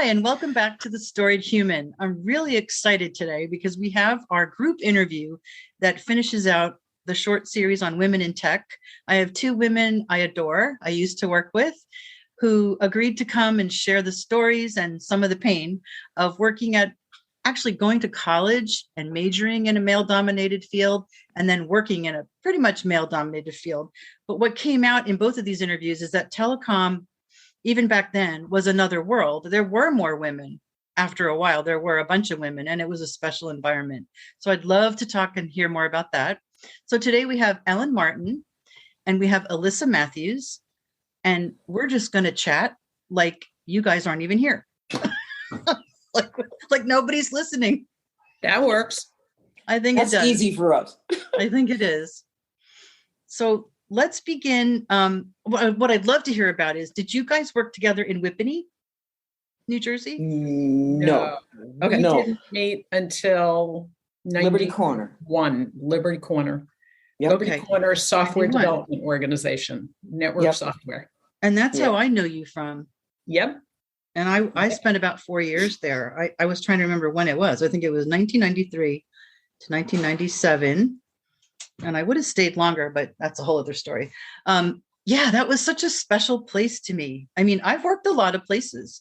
Hi, and welcome back to The Storied Human. I'm really excited today because we have our group interview that finishes out the short series on women in tech. I have two women I adore, I used to work with, who agreed to come and share the stories and some of the pain of working at actually going to college and majoring in a male-dominated field and then working in a pretty much male-dominated field. But what came out in both of these interviews is that telecom, even back then, was another world. There were more women. After a while, there were a bunch of women, and it was a special environment. So I'd love to talk and hear more about that. So today we have Ellen Martin and we have Elissa Matthews, and we're just going to chat like you guys aren't even here. like nobody's listening. That works. I think that's it does. Easy for us. I think it is. So let's begin. What I'd love to hear about is, did you guys work together in Whippany, New Jersey? No. Okay. No. We didn't meet until Liberty Corner. Liberty Corner. Yep. Liberty Okay. Corner Software 91. Development Organization, network Yep. software. And that's Yeah. how I know you from. Yep. And I spent about 4 years there. I was trying to remember when it was. I think it was 1993 to 1997. And I would have stayed longer, but that's a whole other story. Yeah, that was such a special place to me. I mean, I've worked a lot of places.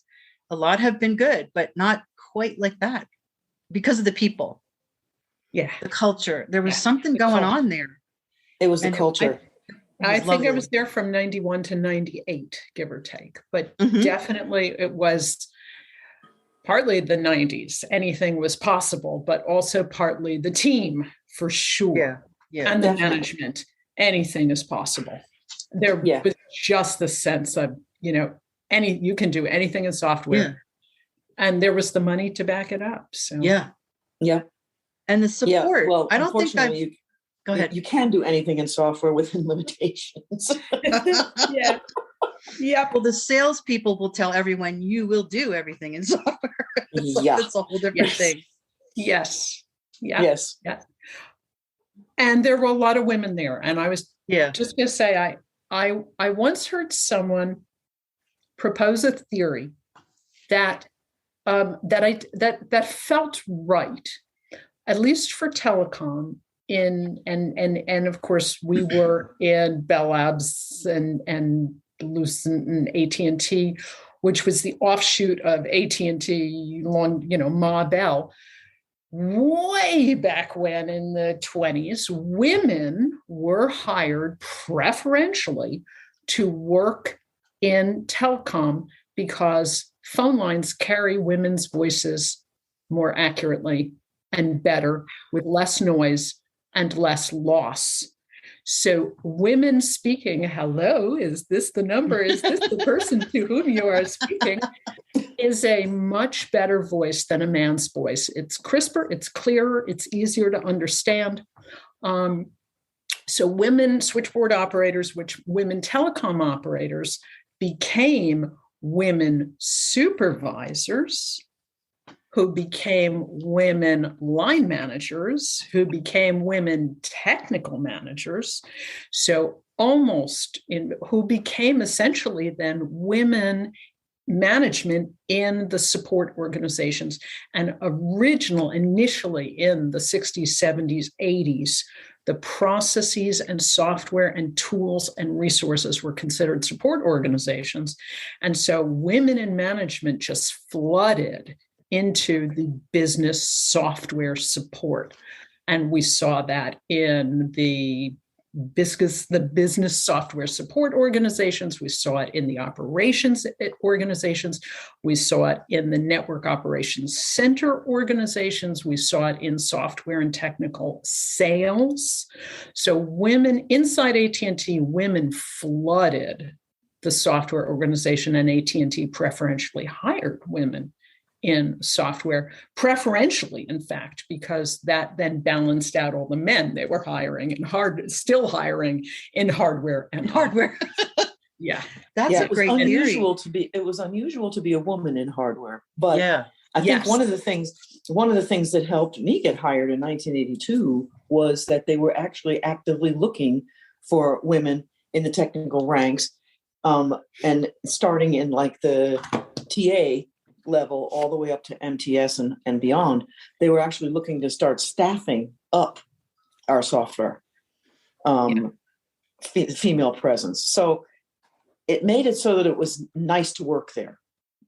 A lot have been good, but not quite like that because of the people. Yeah. The culture. There was Yeah, something the going culture. on there. It was the And culture. I think I lovely. was there from 91 to 98, give or take, but Mhm. definitely it was partly the 90s. Anything was possible, but also partly the team for sure. Yeah. Yeah. And the Definitely. management. Anything is possible. There Yeah. was just the sense of, you can do anything in software. Yeah. And there was the money to back it up. So Yeah. Yeah. And the Yeah. support. Well, I don't think unfortunately, go ahead. you can do anything in software within limitations. yeah. Yep. Well, the salespeople will tell everyone you will do everything in software. Yeah. It's a whole different Yes. thing. Yes. Yeah. Yes. Yeah. And there were a lot of women there. And I was Yeah. just going to say, I once heard someone propose a theory that felt right, at least for telecom. And of course we were in Bell Labs and Lucent and AT&T, which was the offshoot of AT&T, Ma Bell. Way back when in the 20s, women were hired preferentially to work in telecom because phone lines carry women's voices more accurately and better with less noise and less loss. So women speaking, hello, is this the number? Is this the person to whom you are speaking? Is a much better voice than a man's voice. It's crisper, it's clearer, it's easier to understand. So women switchboard operators, women telecom operators became women supervisors, who became women line managers, who became women technical managers. So who became essentially then women management in the support organizations. And initially in the 60s, 70s, 80s, the processes and software and tools and resources were considered support organizations. And so women in management just flooded into the business software support. And we saw that in the business software support organizations. We saw it in the operations organizations. We saw it in the network operations center organizations. We saw it in software and technical sales. So women inside AT&T, women flooded the software organization, and AT&T preferentially hired women in software, preferentially, in fact, because that then balanced out all the men they were hiring and still hiring in hardware and hardware. Yeah. That's a great theory. It was unusual to be a woman in hardware. But yeah. I think one of the things that helped me get hired in 1982 was that they were actually actively looking for women in the technical ranks, and starting in like the TA level all the way up to MTS and beyond, they were actually looking to start staffing up our software female presence. So it made it so that it was nice to work there.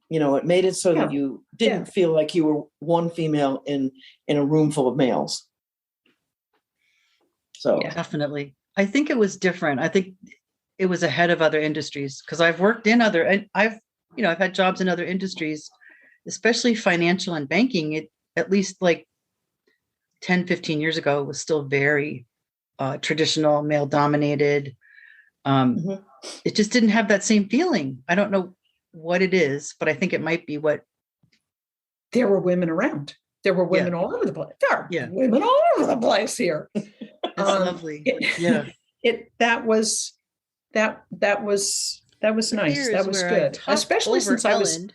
It made it so that you didn't feel like you were one female in a room full of males. So definitely. I think it was different. I think it was ahead of other industries because I've worked in I've had jobs in other industries, especially financial and banking. It at least like 10, 15 years ago was still very traditional, male dominated. It just didn't have that same feeling. I don't know what it is, but I think it might be what. There were women around. There were women all over the place. There are women all over the place here. It's lovely. That was nice. That was good. Especially since I was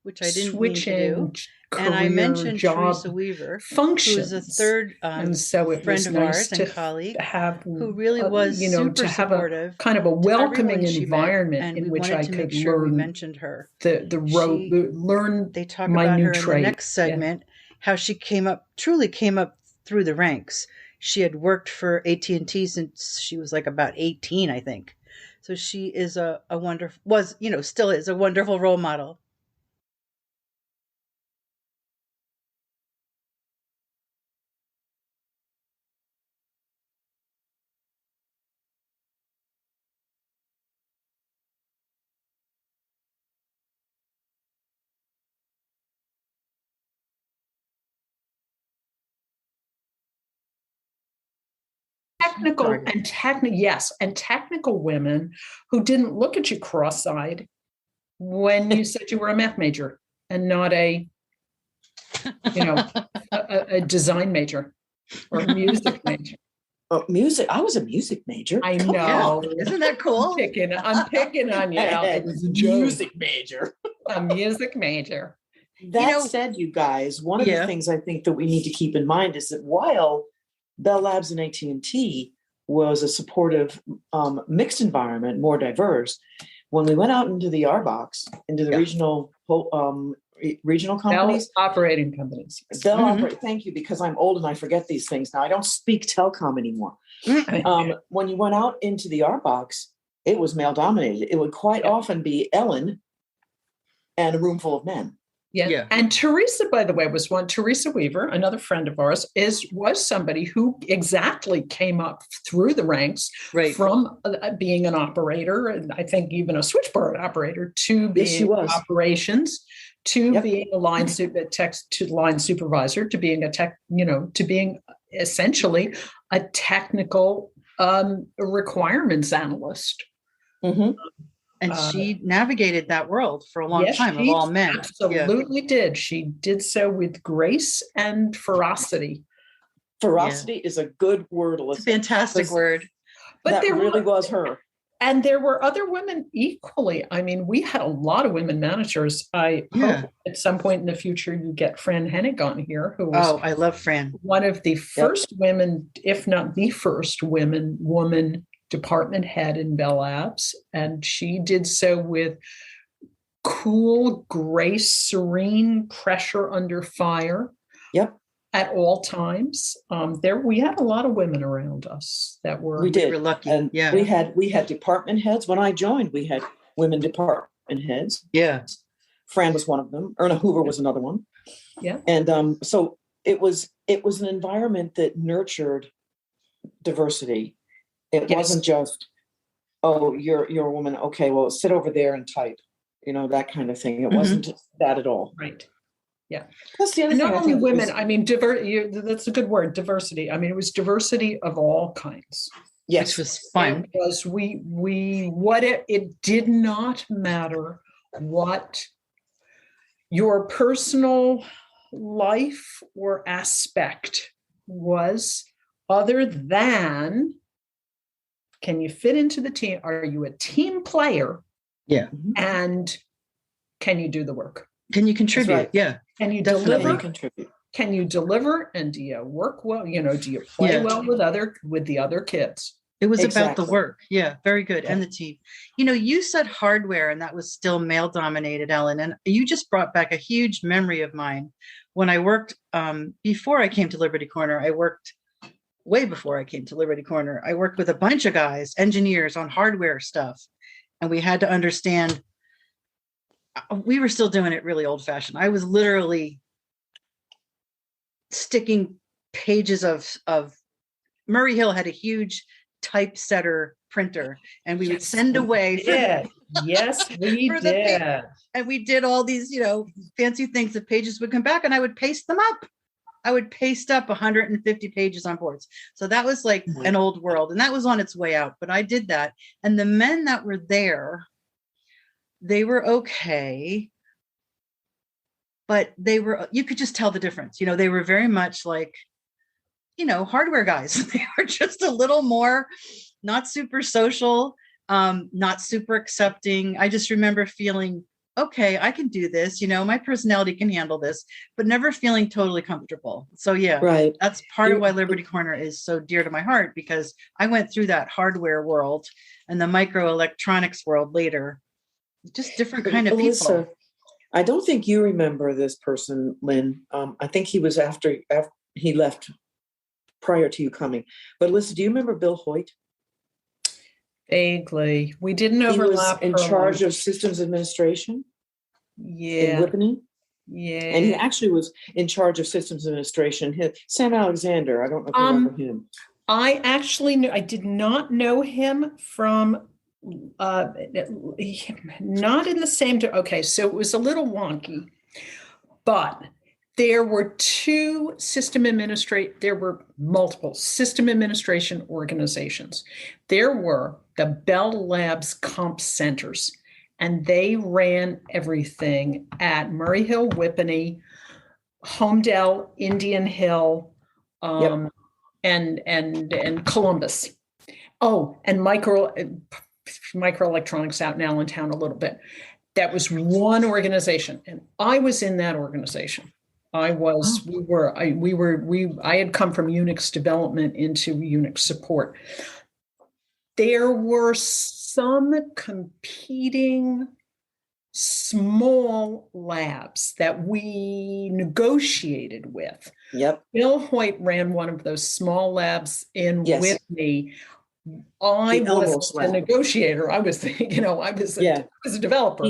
which I didn't mean to do. And I mentioned Teresa Weaver, functions, who was a third and so it friend was of nice ours and colleague, who really was super to have supportive, kind of a welcoming environment in which I could learn. We mentioned her. Learn. They talk my about new her trait. in the next segment, how she truly came up through the ranks. She had worked for AT&T since she was like about 18, I think. So she is still is a wonderful role model. Technical women who didn't look at you cross-eyed when you said you were a math major and not a design major or a music major. Oh, music. I was a music major. I know. Yeah. Isn't that cool? I'm picking on you. It was a music major. A music major. That said, you guys, one of the things I think that we need to keep in mind is that while Bell Labs and AT&T was a supportive mixed environment, more diverse, when we went out into the RBOX, into the regional companies, Bell operating companies. Thank you, because I'm old and I forget these things now. I don't speak telecom anymore. When you went out into the RBOX, it was male dominated. It would quite often be Ellen and a room full of men. Yeah. And Teresa, by the way, was one. Teresa Weaver, another friend of ours, was somebody who exactly came up through the ranks from being an operator, and I think even a switchboard operator, to being operations, to being a line supervisor, to being to being essentially a technical requirements analyst. Mm-hmm. And she navigated that world for a long time of all men. Absolutely did. She did so with grace and ferocity. Ferocity is a good word, Elissa. It's a fantastic word. But that really was her. And there were other women equally. I mean, we had a lot of women managers. I hope at some point in the future you get Fran Hennig on here, who was I love Fran. One of the first women, if not the first woman department head in Bell Labs, and she did so with cool grace, serene pressure under fire. At all times. We had a lot of women around us that were. We were lucky. And we had department heads. When I joined, we had women department heads. Yeah. Fran was one of them. Erna Hoover was another one. Yeah. And so it was an environment that nurtured diversity. It wasn't just, you're a woman. Okay, well, sit over there and type, that kind of thing. It wasn't that at all. Right. Yeah. That's the other thing. Not only women, that's a good word, diversity. I mean, it was diversity of all kinds. Yes. Which was fun. Because it did not matter what your personal life or aspect was, other than, can you fit into the team? Are you a team player? Yeah. And can you do the work? Can you contribute? Right. Yeah. Can you deliver? Can you deliver? And do you work well? Do you play well with the other kids? It was about the Exactly. work. Yeah, very good. Yeah. And the team. You said hardware, and that was still male dominated, Ellen. And you just brought back a huge memory of mine. When I worked, before I came to Liberty Corner, I worked way before I came to Liberty Corner. I worked with a bunch of guys, engineers on hardware stuff. And we had to understand, we were still doing it really old fashioned. I was literally sticking pages of Murray Hill had a huge typesetter printer, and we would send away Yes, we for did. And we did all these, fancy things. The pages would come back and I would paste them up. I would paste up 150 pages on boards. So that was like an old world, and that was on its way out, but I did that. And the men that were there, they were okay, but you could just tell the difference. They were very much like, hardware guys. They were just a little more not super social, not super accepting. I just remember feeling, okay, I can do this. My personality can handle this, but never feeling totally comfortable. So yeah, Right. That's part of why Liberty Corner is so dear to my heart, because I went through that hardware world and the microelectronics world later. Just different kind of Elissa, people. I don't think you remember this person, Lynn. I think he was after he left prior to you coming. But Elissa, do you remember Bill Hoyt? Vaguely. We didn't overlap. He was in charge of systems administration. Yeah. In Whippany. Yeah. And he actually was in charge of systems administration. Sam Alexander, I don't know if you remember him. I did not know him from not in the same okay, so it was a little wonky, but there were multiple system administration organizations. There were the Bell Labs comp centers, and they ran everything at Murray Hill, Whippany, Homedale, Indian Hill, and Columbus. Oh, and microelectronics out in Allentown a little bit. That was one organization, and I was in that organization. I had come from Unix development into Unix support. There were some competing small labs that we negotiated with. Yep. Bill Hoyt ran one of those small labs with me. I was a negotiator. I was, I was a developer.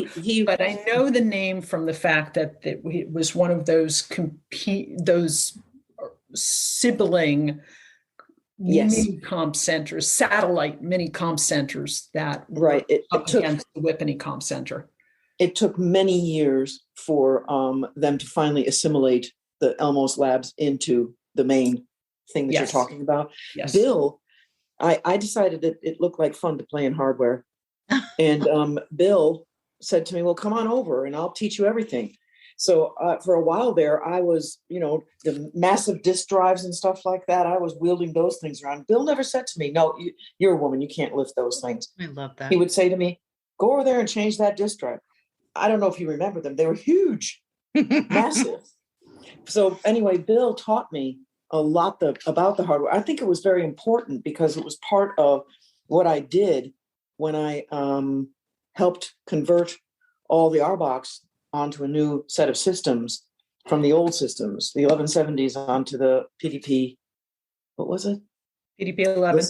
But I know the name from the fact that it was one of those sibling mini comp centers, satellite mini comp centers that were up against the Whippany comp center. It took many years for them to finally assimilate the Elmos labs into the main thing that you're talking about. Yes. Bill, I decided that it looked like fun to play in hardware. And Bill said to me, well, come on over and I'll teach you everything. So for a while there, I was, the massive disk drives and stuff like that. I was wielding those things around. Bill never said to me, no, you're a woman. You can't lift those things. I love that. He would say to me, go over there and change that disk drive. I don't know if you remember them. They were huge, massive. So anyway, Bill taught me a lot about the hardware. I think it was very important because it was part of what I did when I helped convert all the RBox onto a new set of systems from the old systems, the 1170s onto the PDP. What was it? PDP 11.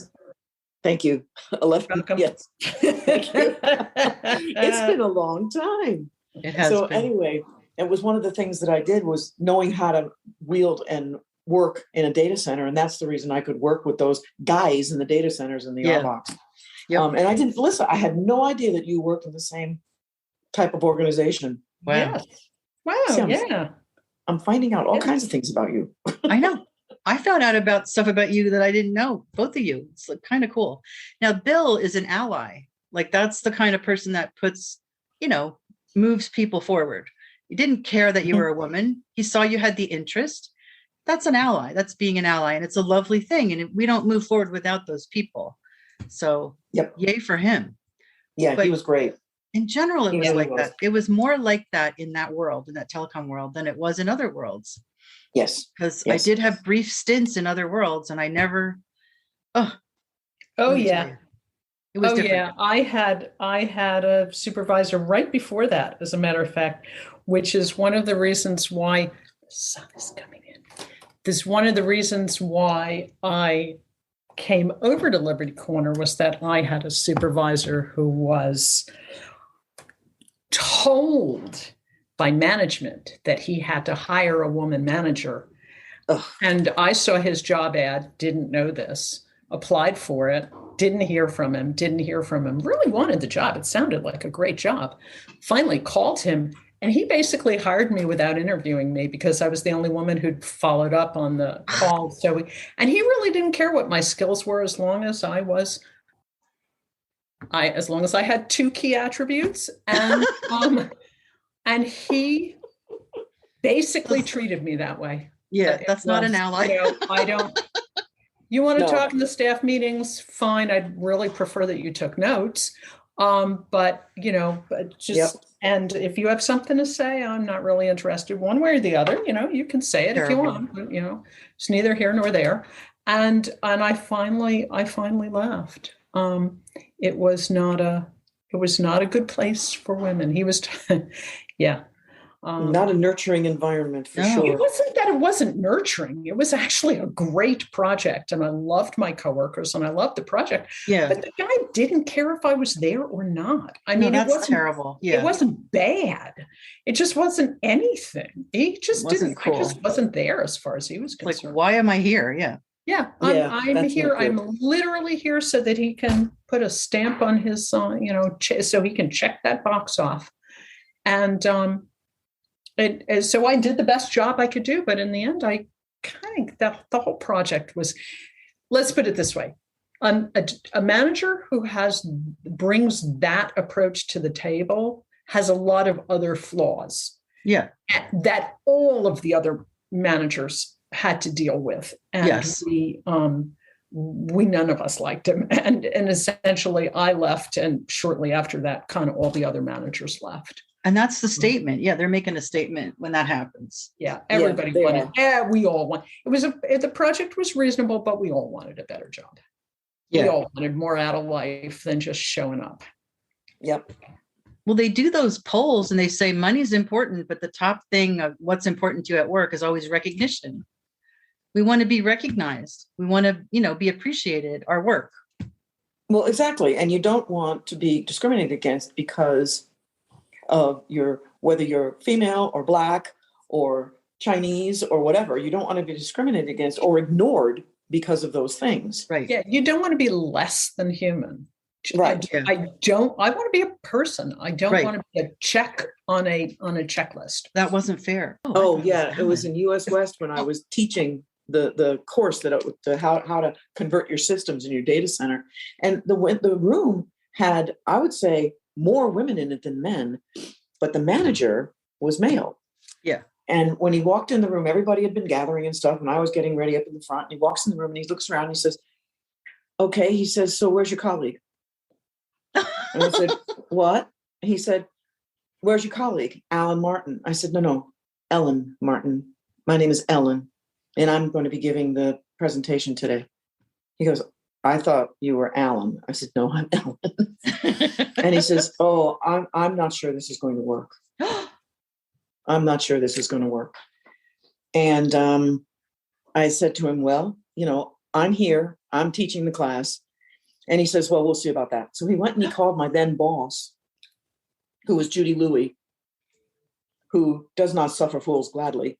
Thank you. 11. Welcome. Yes. Thank you. It's been a long time. It has been. Anyway, it was one of the things that I did was knowing how to wield and work in a data center. And that's the reason I could work with those guys in the data centers in the RBox. Yep. And I didn't, Elissa, I had no idea that you worked in the same type of organization. Wow. Yes. Wow. Sam, yeah. I'm finding out all kinds of things about you. I know. I found out about stuff about you that I didn't know, both of you. It's like kind of cool. Now, Bill is an ally. Like that's the kind of person that puts, moves people forward. He didn't care that you were a woman. He saw you had the interest. That's an ally. That's being an ally. And it's a lovely thing. And we don't move forward without those people. So yay for him. Yeah, he was great. In general, it was like that. It was more like that in that world, in that telecom world, than it was in other worlds. Yes. Because I did have brief stints in other worlds and I never, Oh, Let me tell yeah. you. It was different. Yeah. I had a supervisor right before that, as a matter of fact, which is one of the reasons why the sun is coming in. This is one of the reasons why I came over to Liberty Corner, was that I had a supervisor who was told by management that he had to hire a woman manager. Ugh. And I saw his job ad, didn't know this, applied for it, didn't hear from him, really wanted the job. It sounded like a great job. Finally called him, and he basically hired me without interviewing me because I was the only woman who'd followed up on the call. And he really didn't care what my skills were, as long as I had two key attributes, and he basically treated me that way. Yeah, that's not an ally. You want to No. talk in the staff meetings? Fine. I'd really prefer that you took notes. But and if you have something to say, I'm not really interested one way or the other. You can say it if you want, but, it's neither here nor there. And I finally left. It was not a good place for women. He was, yeah. Not a nurturing environment for No. sure. It wasn't that it wasn't nurturing. It was actually a great project, and I loved my coworkers and I loved the project. Yeah. But the guy didn't care if I was there or not. I mean, that's it wasn't terrible. Yeah. It wasn't bad. It just wasn't anything. He just wasn't I just cool. wasn't there as far as he was Like, concerned. why am I here? Yeah. Yeah, Yeah, I'm that's here. not good. I'm literally here so that he can put a stamp on his, so he can check that box off. And so I did the best job I could do. But in the end, I kind of, the whole project was, let's put it this way. A manager who brings that approach to the table has a lot of other flaws. Yeah. That all of the other managers had to deal with. And yes. we none of us liked him. And essentially I left. And shortly after that, kind of all the other managers left. And that's the statement. Yeah. They're making a statement when that happens. Yeah. Everybody wanted. Yeah. We all want. The project was reasonable, but we all wanted a better job. Yeah. We all wanted more out of life than just showing up. Yep. Well, they do those polls and they say money's important, but the top thing of what's important to you at work is always recognition. We want to be recognized. We want to, be appreciated, our work. Well, exactly. And you don't want to be discriminated against because of whether you're female or Black or Chinese or whatever. You don't want to be discriminated against or ignored because of those things. Right. Yeah. You don't want to be less than human. Right. I want to be a person. I don't want to be a check on a checklist. That wasn't fair. Oh yeah. It was in US West when I was teaching the course how to convert your systems in your data center. And the room had, I would say, more women in it than men, but the manager was male. Yeah. And when he walked in the room, everybody had been gathering and stuff. And I was getting ready up in the front, and he walks in the room and he looks around and he says, okay, he says, so where's your colleague? And I said, what? He said, where's your colleague? Alan Martin. I said, no, Ellen Martin. My name is Ellen, and I'm going to be giving the presentation today. He goes, I thought you were Alan. I said, no, I'm Ellen. And he says, oh, I'm not sure this is going to work. I'm not sure this is going to work. And I said to him, well, I'm here. I'm teaching the class. And he says, well, we'll see about that. So he went and he called my then boss, who was Judy Louie, who does not suffer fools gladly,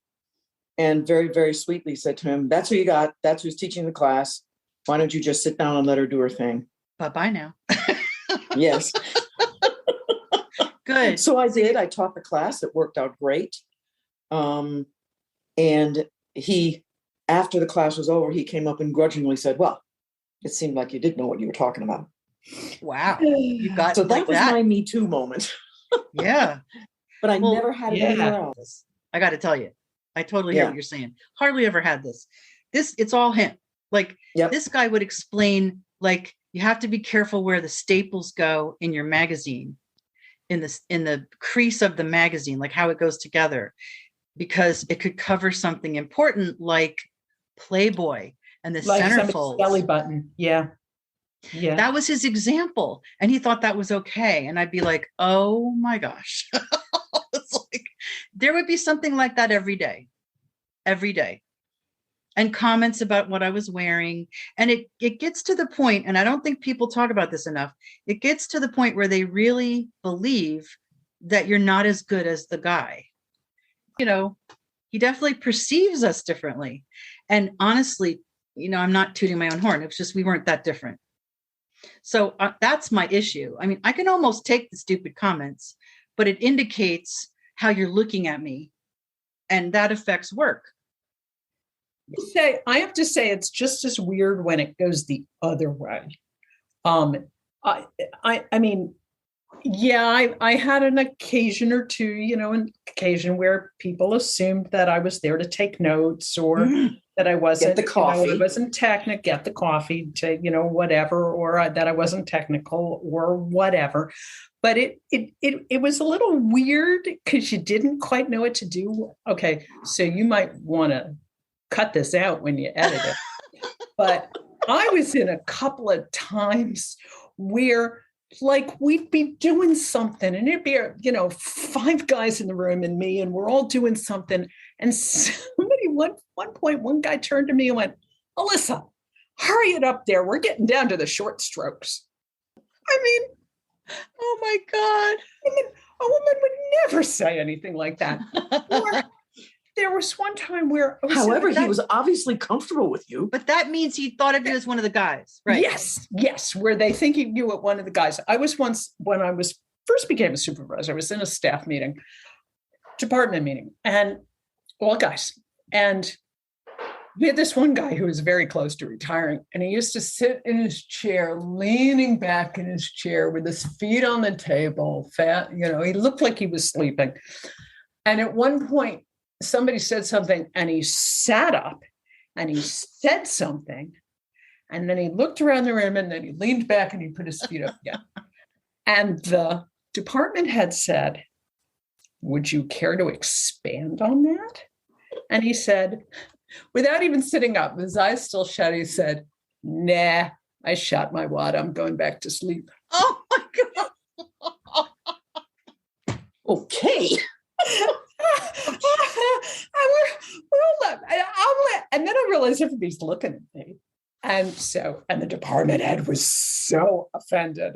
and very, very sweetly said to him, that's who you got. That's who's teaching the class. Why don't you just sit down and let her do her thing? Bye-bye now. Yes. Good. So I did. I taught the class. It worked out great. And he, after the class was over, he came up and grudgingly said, well, it seemed like you did know what you were talking about. Wow. You got so that like was that. my Me Too moment. Yeah. But I never had it anywhere else. I got to tell you, I totally hear what you're saying. Hardly ever had this. It's all him. Like this guy would explain, like, you have to be careful where the staples go in your magazine, in the crease of the magazine, like how it goes together, because it could cover something important like Playboy and the like centerfold belly button. Yeah. Yeah. That was his example. And he thought that was okay. And I'd be like, oh my gosh. It's like, there would be something like that every day. And comments about what I was wearing. And it gets to the point, and I don't think people talk about this enough. It gets to the point where they really believe that you're not as good as the guy. You know, he definitely perceives us differently. And honestly, you know, I'm not tooting my own horn. It's just, we weren't that different. So that's my issue. I mean, I can almost take the stupid comments, but it indicates how you're looking at me, and that affects work. I have to say it's just as weird when it goes the other way. I mean, yeah, I had an occasion or two, you know, an occasion where people assumed that I was there to take notes, or that I wasn't, get the coffee. You know, I wasn't technical, get the coffee, to, you know, whatever, or that I wasn't technical or whatever. But it was a little weird because you didn't quite know what to do. Okay, so you might want to cut this out when you edit it. But I was in a couple of times where, like, we'd be doing something and it'd be, you know, 5 guys in the room and me, and we're all doing something. And somebody, one point, one guy turned to me and went, Elissa, hurry it up there. We're getting down to the short strokes. I mean, oh my God. I mean, a woman would never say anything like that. Or, there was one time where, however, he was obviously comfortable with you. But that means he thought of you as one of the guys, right? Yes. Where they think you were one of the guys. I was once, when I was first became a supervisor, I was in a staff meeting, department meeting, and all guys. And we had this one guy who was very close to retiring, and he used to sit in his chair, leaning back in his chair with his feet on the table, fat, you know, he looked like he was sleeping. And at one point, somebody said something, and he sat up and he said something, and then he looked around the room, and then he leaned back and he put his feet up again. And the department head said, would you care to expand on that? And he said, without even sitting up, his eyes still shut, he said, nah, I shot my wad. I'm going back to sleep. Oh my God. Okay. And then I realized everybody's looking at me. And the department head was so offended.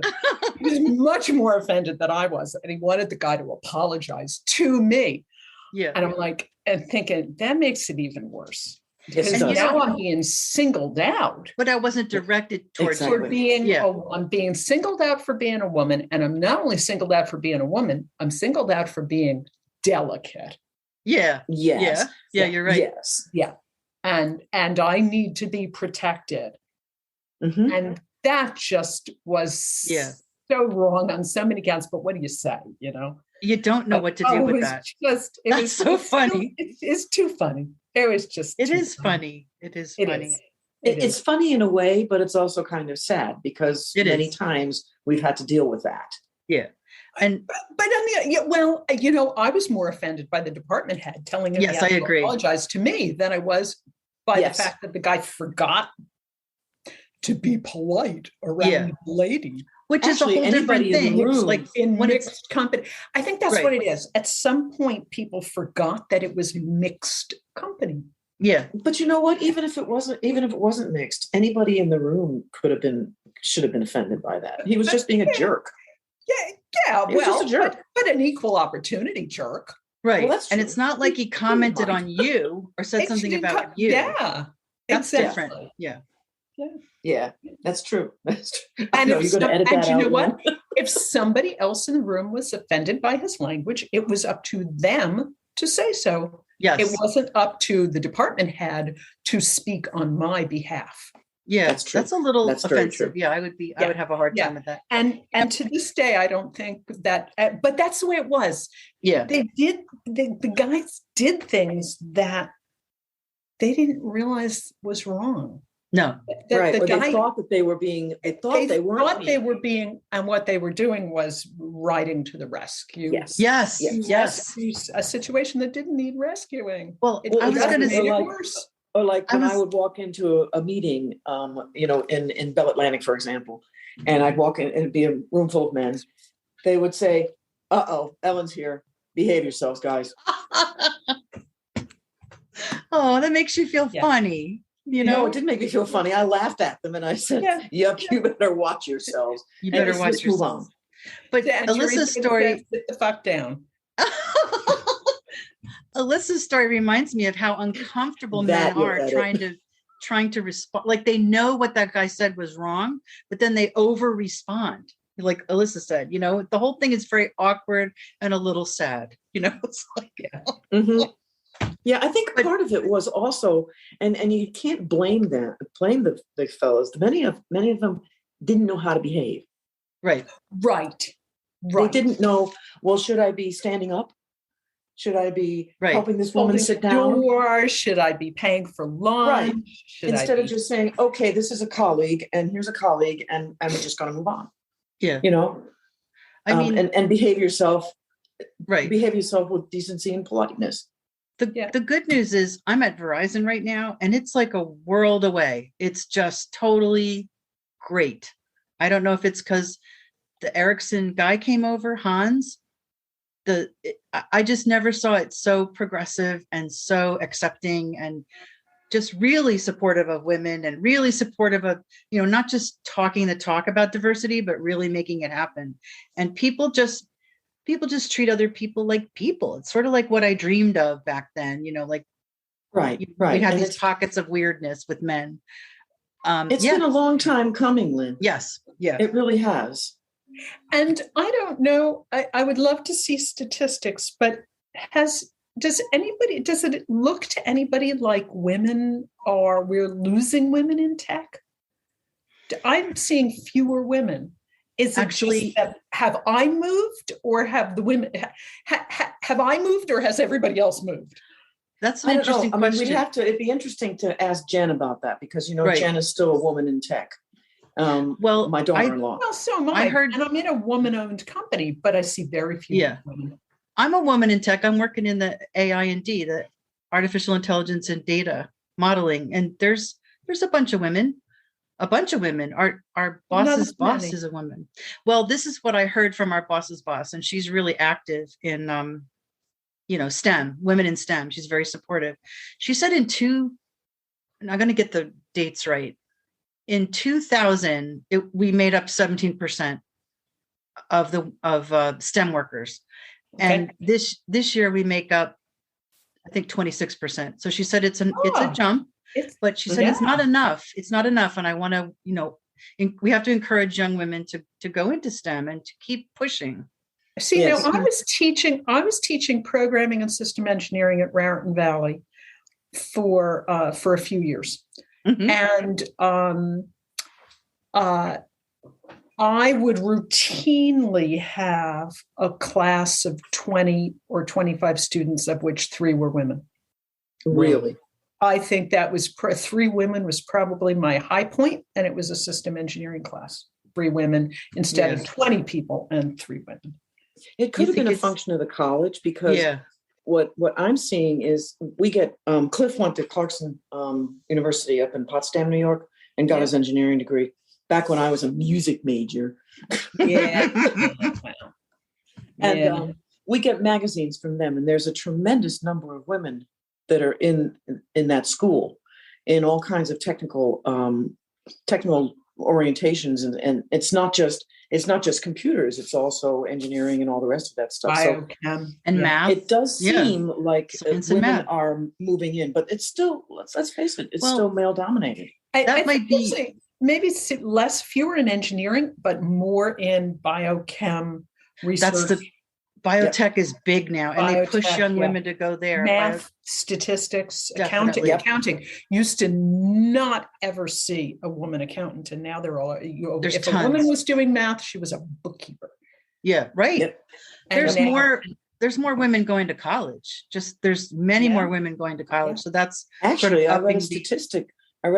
He was much more offended than I was. And he wanted the guy to apologize to me. Yeah. And I'm like, and thinking, that makes it even worse. Yes, because now I'm being singled out. But I wasn't directed towards exactly. For being I'm being singled out for being a woman. And I'm not only singled out for being a woman, I'm singled out for being delicate. Yeah. Yes. Yeah, you're right. Yes. Yeah. And I need to be protected. Mm-hmm. And that just was so wrong on so many counts. But what do you say? You know, you don't know what to do with that. It was so funny. It's too funny. It was just. It is funny. It is funny. It's funny in a way, but it's also kind of sad because many times we've had to deal with that. Yeah. And but you know, I was more offended by the department head telling him I agree. Apologize to me than I was by the fact that the guy forgot to be polite around the lady. Which actually, is a whole different thing. It's like in mixed company. I think that's what it is. At some point, people forgot that it was mixed company. Yeah. But you know what? Even if it wasn't mixed, anybody in the room should have been offended by that. He was just being a jerk. Yeah. He was just a jerk. But an equal opportunity jerk. Right. Well, and it's not like he commented on you or said something about you. Yeah. That's different. Yeah. Yeah, that's true. That's true. And you know what? If somebody else in the room was offended by his language, it was up to them to say so. Yes. It wasn't up to the department head to speak on my behalf. Yeah, that's true. That's a little offensive. Yeah, I would have a hard time with that. And to this day, I don't think that, but that's the way it was. Yeah. The guys did things that they didn't realize was wrong. No. Right. They thought that they were being, they were being, and what they were doing was riding to the rescue. Yes. A situation that didn't need rescuing. Well, I was going to say, Or like when I was- would walk into a meeting, in Bell Atlantic, for example, and I'd walk in and it'd be a room full of men. They would say, "Uh-oh, Ellen's here. Behave yourselves, guys." Oh, that makes you feel funny. No, it didn't make me feel funny. I laughed at them and I said, "Yep, you better watch yourselves. You better watch move on." yourselves. But Elissa's story, sit the fuck down. Alyssa's story reminds me of how uncomfortable men are trying to respond. Like they know what that guy said was wrong, but then they over respond. Like Elissa said, the whole thing is very awkward and a little sad. It's like, Mm-hmm. Yeah, I think part of it was also, and you can't blame the fellas. Many of them didn't know how to behave. Right. They didn't know, well, should I be standing up? Should I be helping this woman sit down? Or should I be paying for lunch? Right. Instead of just saying, okay, this is a colleague and here's a colleague and we're just going to move on. Yeah. I mean, and behave yourself. Right. Behave yourself with decency and politeness. The good news is I'm at Verizon right now and it's like a world away. It's just totally great. I don't know if it's because the Ericsson guy came over, Hans. I just never saw it so progressive and so accepting and just really supportive of women and really supportive of, not just talking the talk about diversity, but really making it happen. And people just treat other people like people. It's sort of like what I dreamed of back then, like, right. We had these pockets of weirdness with men. It's been a long time coming, Lynn. Yes. Yeah. It really has. And I don't know, I would love to see statistics, but does it look to anybody like women or we're losing women in tech? I'm seeing fewer women. Is it actually have I moved or have the women have I moved or has everybody else moved? That's an interesting question. It'd be interesting to ask Jen about that because Jen is still a woman in tech. My daughter-in-law. Well, so am I. And I'm in a woman-owned company, but I see very few women. I'm a woman in tech. I'm working in the AI&D, the artificial intelligence and data modeling, and there's a bunch of women. Our boss's boss is a woman. Well, this is what I heard from our boss's boss, and she's really active in, STEM, women in STEM. She's very supportive. She said and I'm going to get the dates right. In 2000, we made up 17% of STEM workers. Okay. And this year we make up, I think 26%. So she said it's a jump. But she said, it's not enough. It's not enough. And I want to, we have to encourage young women to go into STEM and to keep pushing. See, yes. Now I was teaching programming and system engineering at Raritan Valley for a few years. Mm-hmm. And I would routinely have a class of 20 or 25 students, of which 3 were women. Really? I think that was 3 women was probably my high point, and it was a system engineering class. 3 women instead of 20 people and 3 women. It could have been a function of the college because what I'm seeing is we get Cliff went to Clarkson University up in Potsdam, New York, and got his engineering degree back when I was a music major. And we get magazines from them, and there's a tremendous number of women that are in that school in all kinds of technical orientations. And it's not just computers, it's also engineering and all the rest of that stuff. Biochem and math. It does seem like women are moving in, but it's still, let's face it, it's still male dominated. That might be maybe fewer in engineering, but more in biochem research. Biotech is big now, and they push young women to go there. Math, statistics, accounting. Used to not ever see a woman accountant, and now they're all. If a woman was doing math, she was a bookkeeper. Yeah, right. Yep. There's more women going to college. There's many more women going to college. So that's actually I read a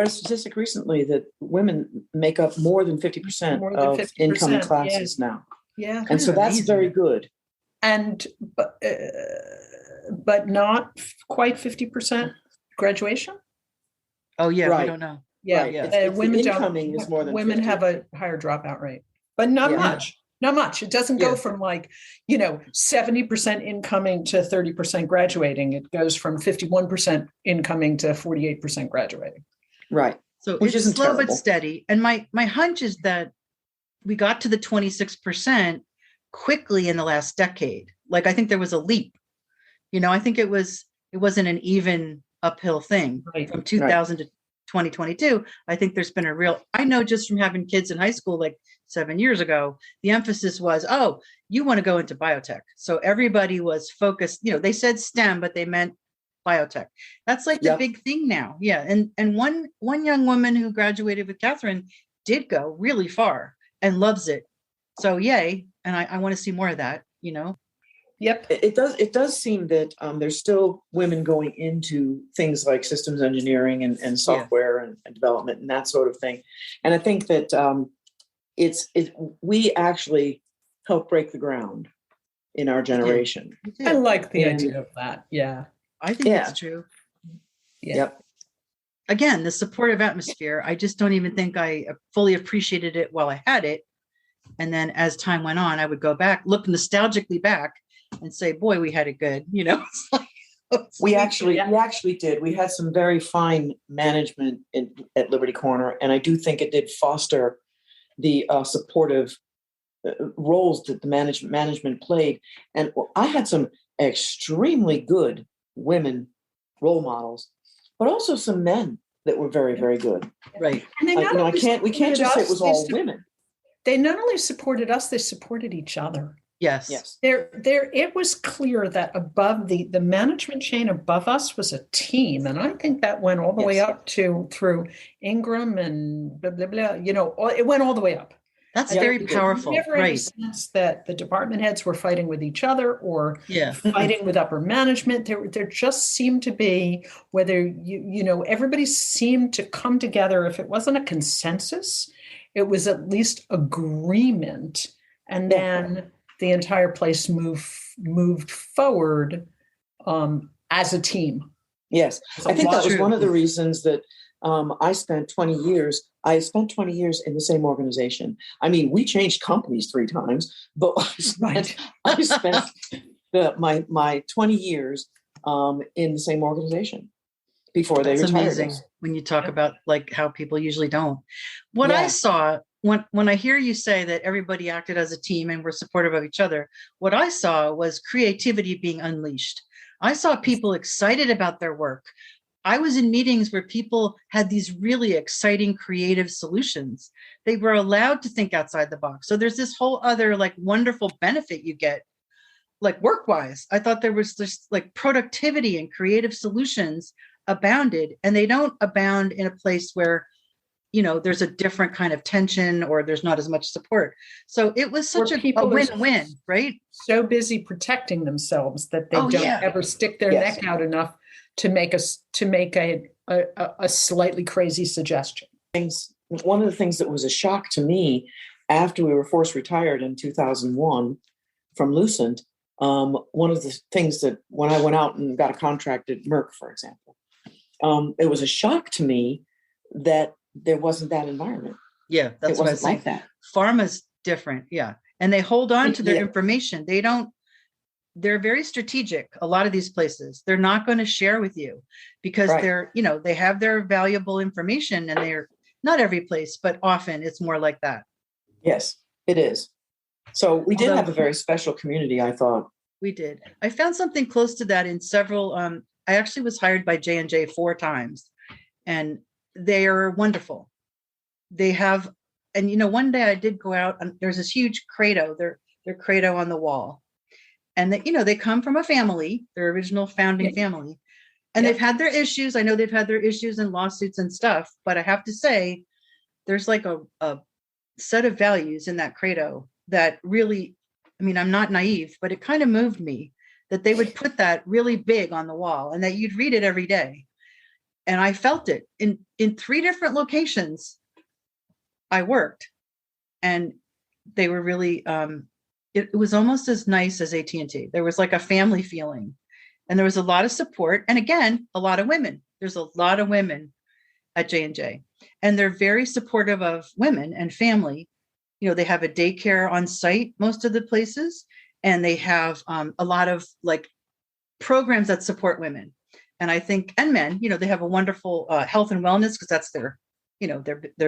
statistic. Recently that women make up more than 50% of incoming classes now. Yeah, and so that's very good. And but not quite 50% graduation. Oh yeah, we Right. don't know. Yeah, Right. Yeah. It's women the don't. incoming is more than Women 50. have a higher dropout rate, but not Yeah. much. Not much. It doesn't go Yeah. from 70% incoming to 30% graduating. It goes from 51% incoming to 48% graduating. Right. So Which it's isn't slow but terrible. steady. And my hunch is that we got to the 26% quickly in the last decade. Like I think there was a leap. I think it wasn't an even uphill thing Right. from 2000 to 2022. I think there's been I know just from having kids in high school like 7 years ago, the emphasis was, oh, you want to go into biotech. So everybody was focused, they said STEM, but they meant biotech. That's like the big thing now. Yeah. And one young woman who graduated with Catherine did go really far and loves it. So yay. And I want to see more of that, Yep. It does seem that there's still women going into things like systems engineering and software and development and that sort of thing. And I think that we actually help break the ground in our generation. I like the idea of that. Yeah. I think it's true. Yeah. Yep. Again, the supportive atmosphere, I just don't even think I fully appreciated it while I had it. And then as time went on, I would go back, look nostalgically back and say, boy, we had it good. We actually did. We had some very fine management at Liberty Corner. And I do think it did foster the supportive roles that the management played. And I had some extremely good women role models, but also some men that were very, very good. Right. And they we can't just say it was all women. They not only supported us, they supported each other. Yes. It was clear that above the management chain above us was a team. And I think that went all the way up through Ingram and blah, blah, blah, it went all the way up. That's very powerful. Never any sense that the department heads were fighting with each other or fighting with upper management. There just seemed to be, whether everybody seemed to come together. If it wasn't a consensus, it was at least agreement. And then the entire place moved forward as a team. Yes, I think that was one of the reasons that I spent 20 years. I spent 20 years in the same organization. I mean, we changed companies 3 times, but I spent my 20 years in the same organization before they retired. That's amazing when you talk about like how people usually don't. What I saw when I hear you say that everybody acted as a team and were supportive of each other, what I saw was creativity being unleashed. I saw people excited about their work. I was in meetings where people had these really exciting creative solutions. They were allowed to think outside the box. So there's this whole other like wonderful benefit you get, like work-wise. I thought there was this like productivity and creative solutions abounded, and they don't abound in a place where there's a different kind of tension or there's not as much support. So it was such a win-win, right? So busy protecting themselves that they don't ever stick their neck out enough to make a slightly crazy suggestion. One of the things that was a shock to me after we were forced retired in 2001 from Lucent, one of the things that when I went out and got a contract at Merck, for example, it was a shock to me that there wasn't that environment. Yeah, that's what I was saying. Like that. Pharma's different, and they hold on to their information. They're very strategic. A lot of these places, they're not going to share with you because they're, they have their valuable information, and they're not every place, but often it's more like that. Yes, it is. So we did have a very special community, I thought. We did. I found something close to that in several, I actually was hired by J&J 4 times, and they are wonderful. They have, and one day I did go out and there's this huge credo, their credo on the wall. And they come from a family, their original founding family, and they've had their issues. I know they've had their issues and lawsuits and stuff, but I have to say there's like a set of values in that credo that really, I'm not naive, but it kind of moved me that they would put that really big on the wall and that you'd read it every day. And I felt it in 3 different locations I worked, and they were really, it was almost as nice as AT&T. There was like a family feeling, and there was a lot of support. And again, a lot of women. There's a lot of women at J&J, and they're very supportive of women and family. They have a daycare on site most of the places, and they have a lot of like programs that support women. And I think, and men, they have a wonderful health and wellness, because that's their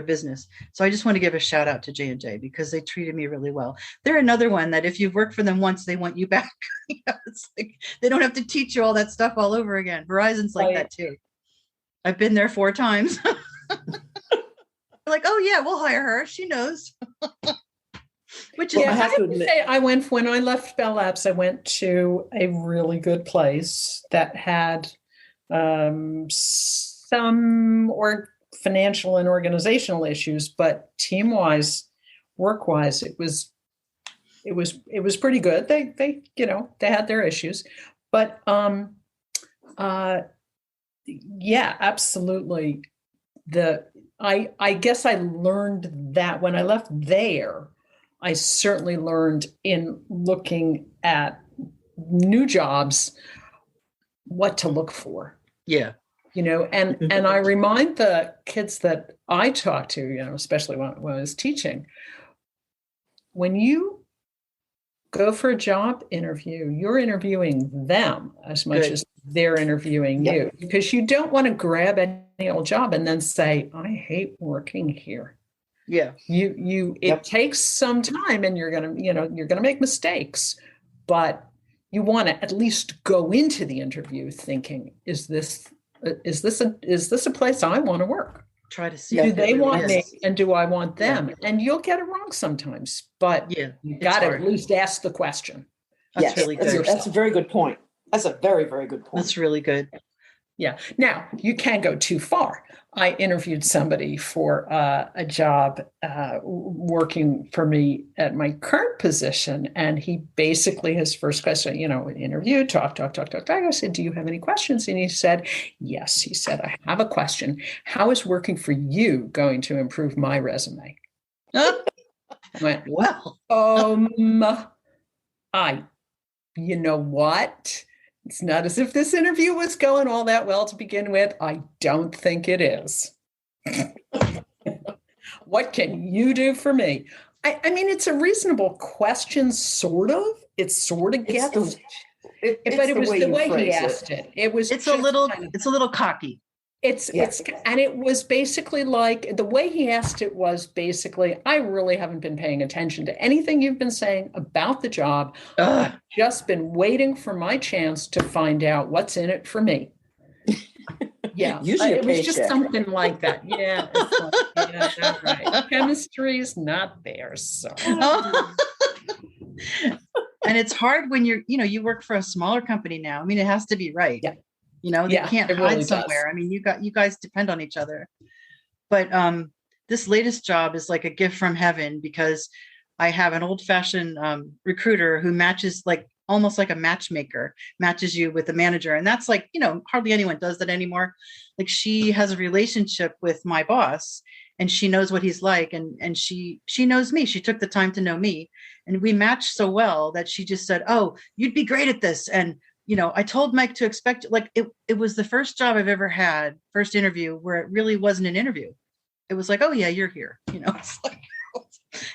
business. So I just want to give a shout out to J&J because they treated me really well. They're another one that if you've worked for them once, they want you back. It's like they don't have to teach you all that stuff all over again. Verizon's like that too. I've been there 4 times. Like, oh yeah, we'll hire her. She knows. Which is, I have to say, when I left Bell Labs, I went to a really good place that had some financial and organizational issues, but team-wise, work-wise, it was pretty good. They had their issues, but yeah, absolutely. I guess I learned that when I left there. I certainly learned in looking at new jobs what to look for. Yeah. And I remind the kids that I talk to, especially when I was teaching, when you go for a job interview, you're interviewing them as much as they're interviewing you, because you don't want to grab any old job and then say, I hate working here. Yeah. It takes some time, and you're going to make mistakes, but you want to at least go into the interview thinking, is this a place I want to work? Try to see. Do they want me, and do I want them? Yeah. And you'll get it wrong sometimes, but you got to at least ask the question. That's really good. That's a very good point. That's a very, very good point. That's really good. Yeah. Now, you can't go too far. I interviewed somebody for a job working for me at my current position. And he basically, his first question, interview, talk. I said, do you have any questions? And he said, yes. He said, I have a question. How is working for you going to improve my resume? I went, well, you know what? It's not as if this interview was going all that well to begin with. I don't think it is. What can you do for me? I mean, it's a reasonable question, sort of. It sort of gets, but it was the way he asked it. It's a little cocky. And it was basically like, the way he asked it was basically, I really haven't been paying attention to anything you've been saying about the job. I've just been waiting for my chance to find out what's in it for me. Yeah. It was just something like that. Yeah. That's right. Chemistry is not there. So. And it's hard when you work for a smaller company now. I mean, it has to be right. Yeah. They can't hide really somewhere. Does. I mean, you guys depend on each other. But this latest job is like a gift from heaven, because I have an old-fashioned recruiter who matches, like almost like a matchmaker, matches you with a manager. And that's like, hardly anyone does that anymore. Like, she has a relationship with my boss, and she knows what he's like. And she knows me. She took the time to know me. And we matched so well that she just said, oh, you'd be great at this. And I told Mike to expect, like, it was the first job I've ever had, first interview, where it really wasn't an interview. It was like, oh yeah, you're here, it's like,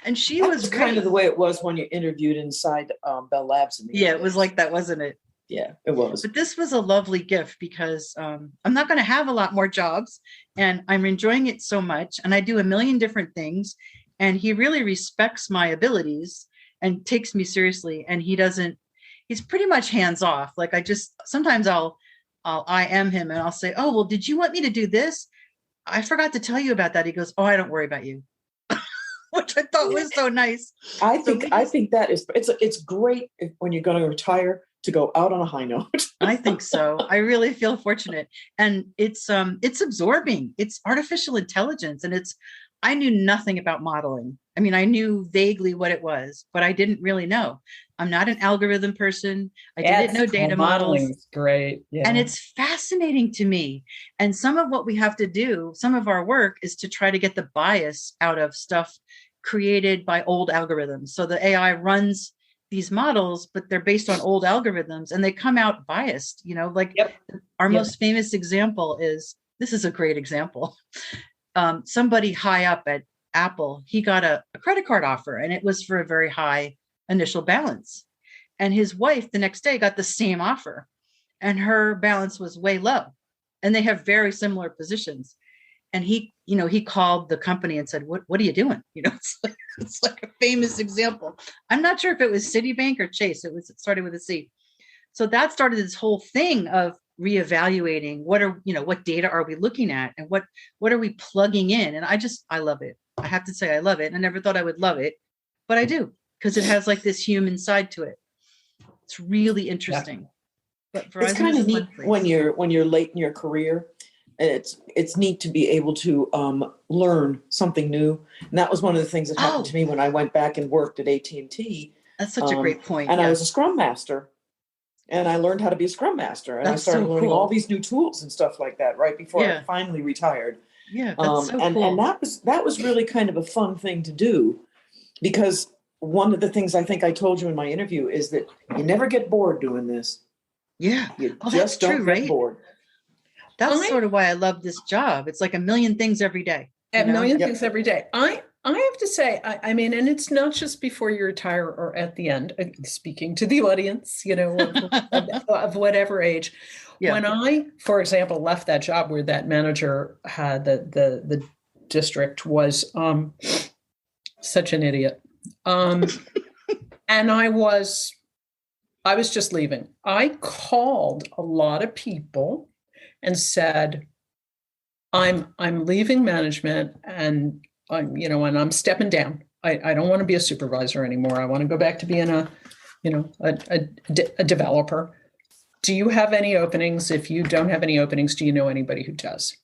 and she was kind of the way it was when you interviewed inside Bell Labs. It was like that, wasn't it? Yeah, it was. But this was a lovely gift, because I'm not going to have a lot more jobs, and I'm enjoying it so much. And I do a million different things, and he really respects my abilities and takes me seriously. And he's pretty much hands off. Like, sometimes I'll IM him and I'll say, oh, well, did you want me to do this? I forgot to tell you about that. He goes, oh, I don't worry about you. Which I thought was so nice. I think that it's great when you're going to retire to go out on a high note. I think so. I really feel fortunate. And it's absorbing. It's artificial intelligence. And I knew nothing about modeling. I mean, I knew vaguely what it was, but I didn't really know. I'm not an algorithm person. I didn't know data models. Is great. Yeah. And it's fascinating to me. And some of what we have to do, some of our work, is to try to get the bias out of stuff created by old algorithms. So the AI runs these models, but they're based on old algorithms, and they come out biased, like our most famous example is this is a great example. Somebody high up at Apple, he got a credit card offer, and it was for a very high initial balance. And his wife the next day got the same offer, and her balance was way low. And they have very similar positions. And he called the company and said, what are you doing? It's like a famous example. I'm not sure if it was Citibank or Chase. It started with a C. So that started this whole thing of reevaluating what data are we looking at, and what are we plugging in? And I love it. I have to say I love it. I never thought I would love it, but I do, because it has like this human side to it. It's really interesting. Yeah. But it's kind of neat when you're late in your career. It's neat to be able to learn something new. And that was one of the things that happened to me when I went back and worked at AT&T. That's such a great point. And I was a Scrum Master. And I learned how to be a Scrum Master. And I started learning all these new tools and stuff like that right before I finally retired. Yeah, that's so cool. And that was really kind of a fun thing to do, because one of the things I think I told you in my interview is that you never get bored doing this. Yeah. You just don't get bored. That's sort of why I love this job. It's like a million things every day. A million things every day. I have to say, I mean, and it's not just before you retire or at the end, speaking to the audience, of whatever age. Yeah. When I, for example, left that job where that manager had the district was such an idiot. And I was just leaving. I called a lot of people and said, I'm leaving management, and I'm stepping down. I don't want to be a supervisor anymore. I want to go back to being a developer. Do you have any openings? If you don't have any openings, do you know anybody who does?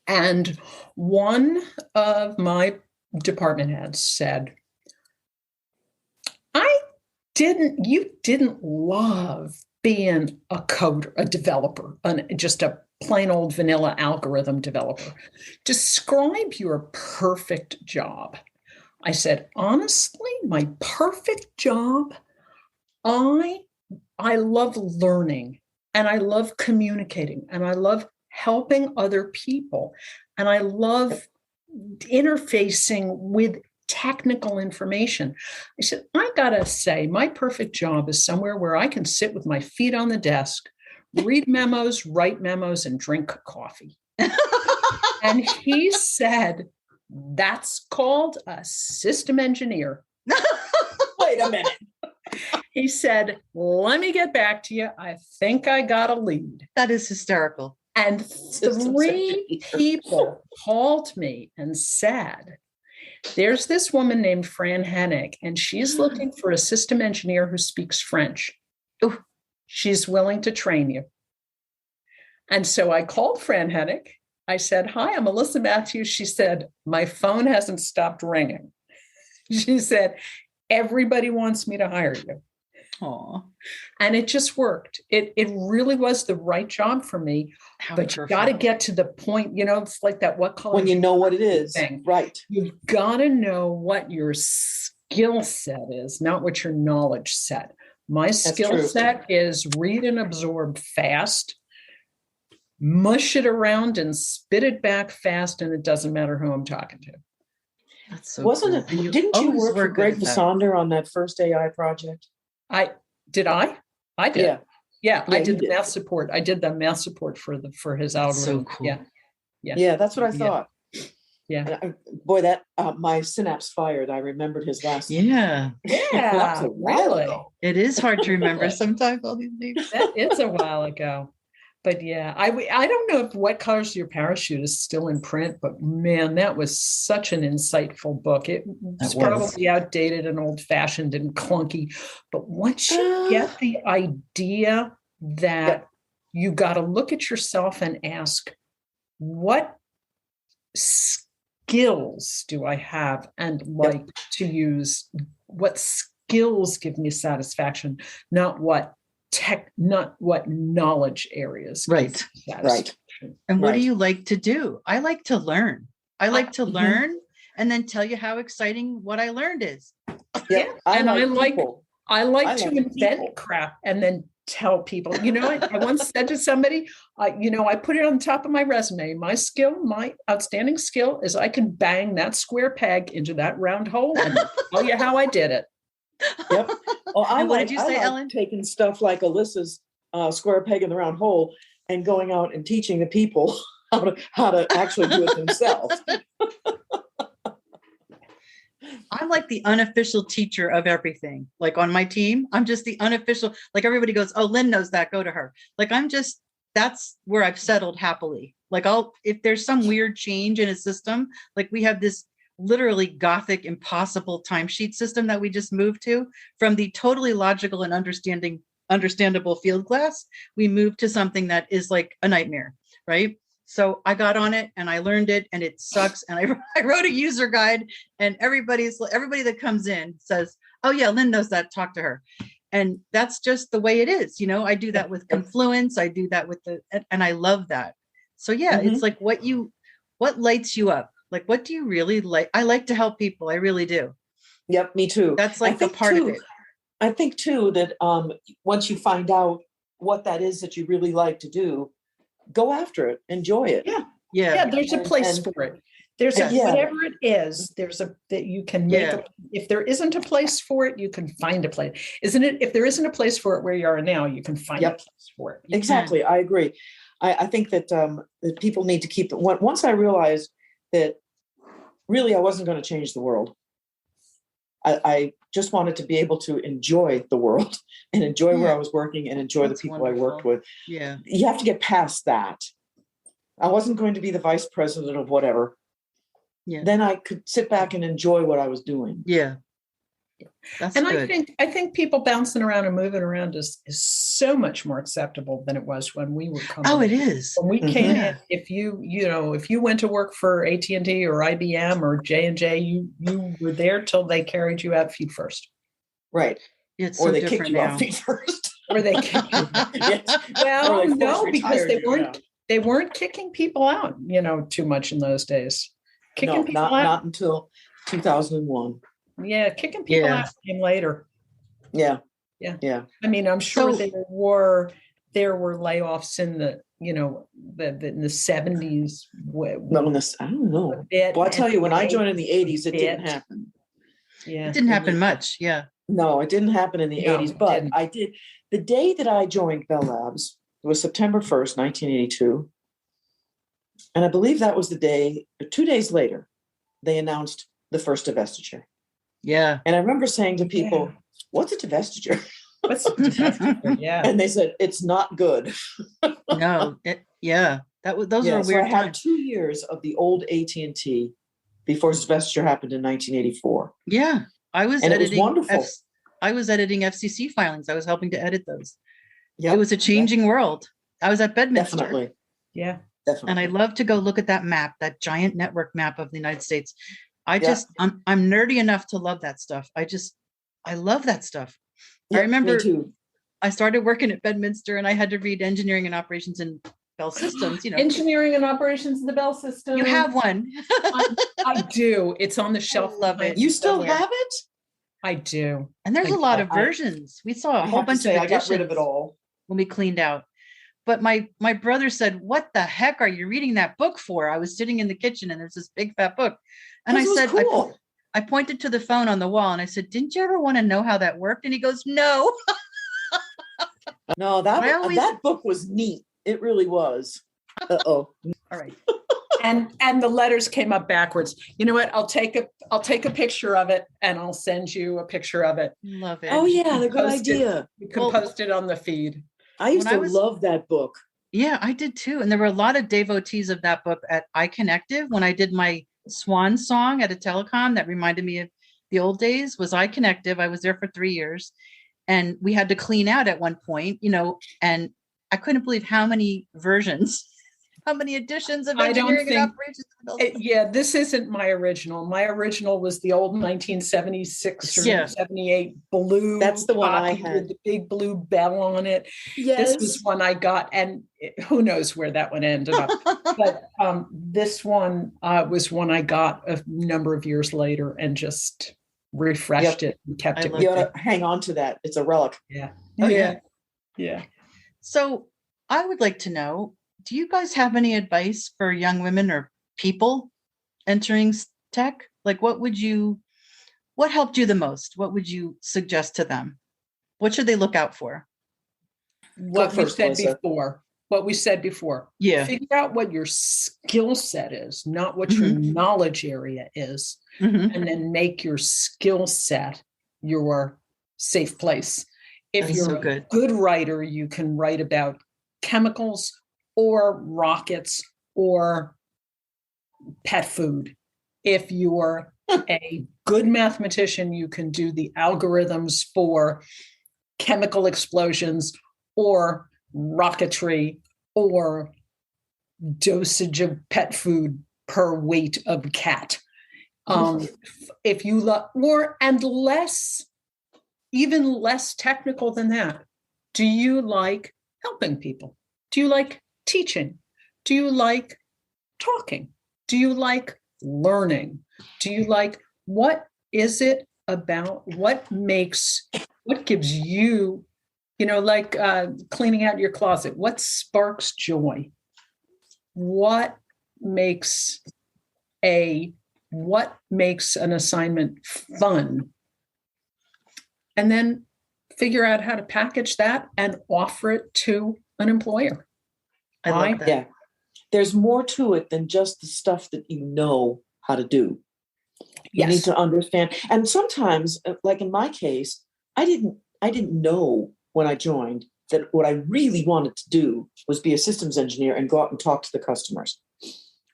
And one of my department heads said, you didn't love being a coder, a developer, just a plain old vanilla algorithm developer. Describe your perfect job. I said, honestly, my perfect job, I love learning, and I love communicating, and I love helping other people, and I love interfacing with technical information. I said, I gotta say, my perfect job is somewhere where I can sit with my feet on the desk, read memos, write memos, and drink coffee. And he said, that's called a system engineer. Wait a minute. He said, let me get back to you. I think I got a lead. That is hysterical. And 3 people called me and said, there's this woman named Fran Hennig, and she's looking for a system engineer who speaks French. Ooh, she's willing to train you. And so I called Fran Hennig. I said, hi, I'm Elissa Matthews. She said, my phone hasn't stopped ringing. She said, everybody wants me to hire you. Aww. And it just worked. It really was the right job for me. But you got to get to the point, it's like that what color when you know what it is thing. Right. You've got to know what your skill set is, not what your knowledge set. My skill set is read and absorb fast, mush it around and spit it back fast, and it doesn't matter who I'm talking to. That's so Wasn't cool. it? Didn't you work for Greg Vassander on that first AI project? I did. Yeah, I did the did. math support. I did the math support for his algorithm. So cool. Yeah, that's what I thought. Yeah. Boy, that my synapse fired. I remembered his last name. Yeah. Yeah. Really? It is hard to remember sometimes all these names. That is a while ago. But yeah, I don't know if What Colors Your Parachute is still in print, but man, that was such an insightful book. It was probably outdated and old-fashioned and clunky. But once you get the idea that you got to look at yourself and ask, what skills do I have and like to use? What skills give me satisfaction, not what knowledge areas. Right. And what do you like to do? I like to learn. I like to learn and then tell you how exciting what I learned is. Yeah. I like to invent crap and then tell people, I once said to somebody, I put it on top of my resume. My outstanding skill is I can bang that square peg into that round hole and tell you how I did it. Yep. Oh, what did you say, Ellen? Taking stuff like Elissa's square peg in the round hole and going out and teaching the people how to actually do it themselves. I'm like the unofficial teacher of everything. Like on my team, I'm just the unofficial, like everybody goes, oh, Lynn knows that, go to her. Like that's where I've settled happily. Like if there's some weird change in a system, like we have this literally Gothic, impossible timesheet system that we just moved to from the totally logical and understandable field glass. We moved to something that is like a nightmare, right? So I got on it and I learned it and it sucks. And I wrote a user guide and everybody that comes in says, oh yeah, Lynn knows that, talk to her. And that's just the way it is. I do that with Confluence. I do that with and I love that. So yeah, It's like what lights you up? Like, what do you really like? I like to help people. I really do. Yep. Me too. That's like the part of it. I think too, that once you find out what that is that you really like to do, go after it, enjoy it. Yeah. There's a place for it. There's whatever it is, that you can make. If there isn't a place for it, you can find a place. Isn't it? If there isn't a place for it where you are now, you can find a place for it. Exactly. I agree. I think that people need to keep it. Once I realized that really I wasn't going to change the world. I just wanted to be able to enjoy the world and enjoy where I was working and enjoy the people I worked with. Yeah. You have to get past that. I wasn't going to be the vice president of whatever. Yeah. Then I could sit back and enjoy what I was doing. Yeah. That's and good. I think people bouncing around and moving around is so much more acceptable than it was when we were coming. Oh, it is. When we came in, if you went to work for AT&T or IBM or J&J, you were there till they carried you out feet first. Right. It's or so they different kicked you now. out feet first. Or they kicked you out. Yes. Well, no, because they weren't kicking people out, too much in those days. Not until 2001. Yeah, kicking people out came later. Yeah. I mean, I'm sure there were layoffs in the in the 70s. I don't know. Well, I tell you, when I joined in the 80s, it didn't happen. Yeah, it didn't happen much. Yeah. No, it didn't happen in the 80s, but I did. The day that I joined Bell Labs was September 1st, 1982. And I believe that was the day, 2 days later, they announced the first divestiture. Yeah. And I remember saying to people, what's a divestiture? What's a divestiture? Yeah. And they said, it's not good. No. Those were weird so I had times. 2 years of the old AT&T before divestiture happened in 1984. Yeah. It was wonderful. I was editing FCC filings. I was helping to edit those. Yep. It was a changing world. I was at Bedminster. Definitely. Yeah. Definitely. And I love to go look at that map, that giant network map of the United States. I'm nerdy enough to love that stuff. I love that stuff. Yep, I remember me too. I started working at Bedminster and I had to read engineering and operations in Bell Systems, Engineering and operations in the Bell System. You have one. I do. It's on the shelf. Love it. You still have it? I do. And there's a lot of versions. We saw a whole bunch of editions. I got rid of it all when we cleaned out. But my brother said, what the heck are you reading that book for? I was sitting in the kitchen and there's this big fat book. And I said, cool. I pointed to the phone on the wall and I said, didn't you ever want to know how that worked? And he goes, no. No, that book was neat. It really was. Uh-oh. All right. And the letters came up backwards. You know what? I'll take a picture of it and I'll send you a picture of it. Love it. Oh yeah, the good idea. You can post it on the feed. I used to love that book. Yeah, I did too. And there were a lot of devotees of that book at iConnective when I did my swan song at a telecom that reminded me of the old days was iConnective. I was there for 3 years and we had to clean out at one point, and I couldn't believe how many versions, how many editions of engineering and operations. This isn't my original. My original was the old 1976 or 78 blue. That's the one I had. With the big blue bell on it. Yes. This was one I got, and who knows where that one ended up. But this one was one I got a number of years later and just refreshed it and kept it. You ought to hang on to that. It's a relic. Yeah. Oh yeah. Yeah. So I would like to know, do you guys have any advice for young women or people entering tech? Like, what helped you the most? What would you suggest to them? What should they look out for? What we first, said Elissa. before. What we said before. Yeah. Figure out what your skill set is, not what your knowledge area is, and then make your skill set your safe place. If That's you're so a good. good writer, you can write about chemicals or rockets or pet food. If you're a good mathematician, you can do the algorithms for chemical explosions or rocketry or dosage of pet food per weight of cat. If you even less technical than that, do you like helping people? Do you like teaching? Do you like talking? Do you like learning? Do you like, what is it about, what gives you, like cleaning out your closet? What sparks joy? What makes an assignment fun? And then figure out how to package that and offer it to an employer. I love that. Yeah. There's more to it than just the stuff that you know how to do. You need to understand. And sometimes, like in my case, I didn't know when I joined that what I really wanted to do was be a systems engineer and go out and talk to the customers.